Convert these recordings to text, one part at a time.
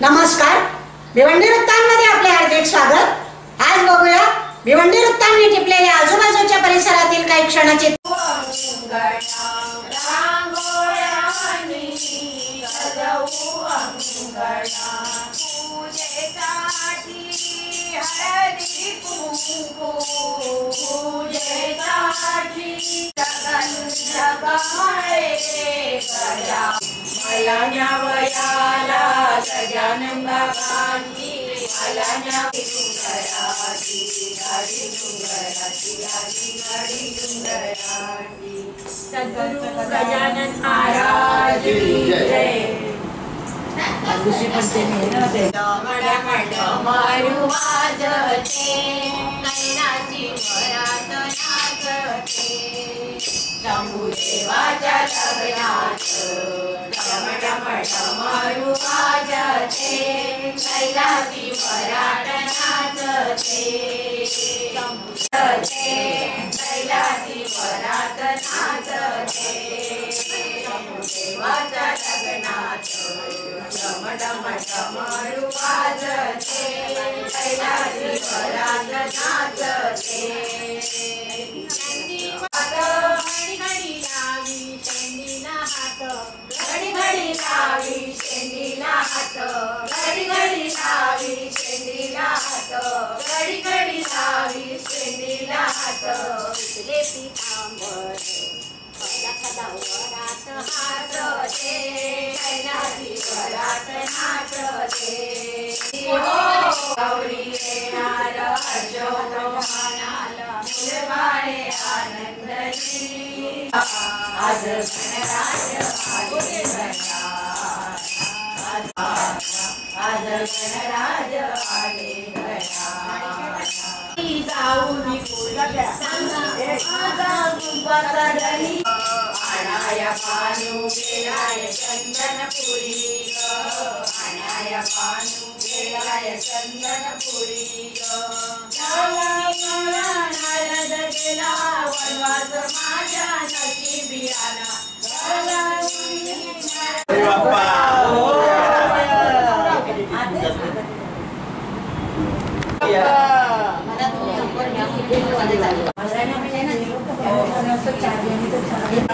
नमस्कार, भिवंडी वृत्तांमध्ये आपले हार्दिक स्वागत। आज बघूया भिवंडी वृत्तांनी टिपलेल्या आजूबाजूच्या परिसरातील काही क्षणाचे। गजानन बाबांची सद्गुरु गजानन महाराज की जय। मारू वाजते नैनाची वरात नाचते शंभुदेवाच्या लग्नात मारू वाजते कैलासी वरात नाचते कैलासी वरात नाचते शंभुदेवाच्या लग्नात डमडम वाजते कैलासी वरात नाचते घडी घडी लावी शेंडीला हात घडी घडी लावी शेंडीला हात घडी घडी लावी शेंडीला हात घडी घडी लावी शेंडीला हात उठले पितांबर सदा वरात नाचते कैलासी वरात नाचते गौरी येणार अशोक मनाला फुलवाडे आनंदली आज गणराज आले आज गणराज आले जाऊन आणाया पानू गेलाय चंदनपुरी आणाया पानू गेलाय चंदनपुरी नारद गेला वनवास माझ्या नशिबी आला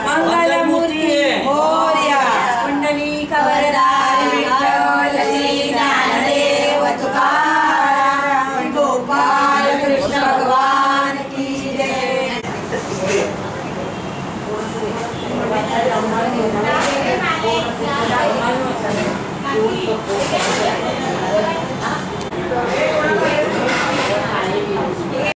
मंगलमूर्ती मोरया कुंडलिक वरदाय विठ्ठल श्री ज्ञानदेव तुकाराम गोपाल कृष्ण भगवान की जय।